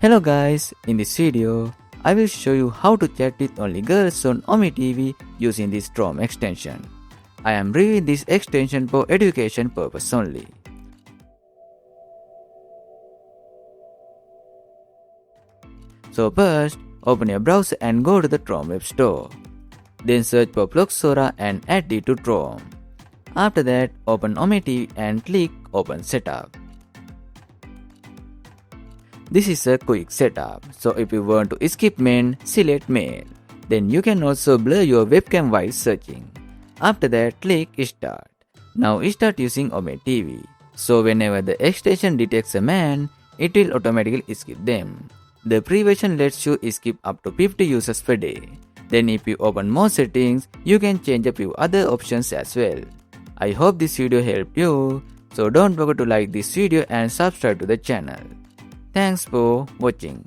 Hello guys, in this video, I will show you how to chat with only girls on OmeTV using this Chrome extension. I am reviewing this extension for education purpose only. So first, open your browser and go to the Chrome Web Store. Then search for Bloxora and add it to Chrome. After that, open OmeTV and click Open Setup. This is a quick setup, so if you want to skip main, select main. Then you can also blur your webcam while searching. After that, click Start. Now start using OmeTV. So whenever the extension detects a man, it will automatically skip them. The free version lets you skip up to 50 users per day. Then if you open more settings, you can change a few other options as well. I hope this video helped you. So don't forget to like this video and subscribe to the channel. Thanks for watching.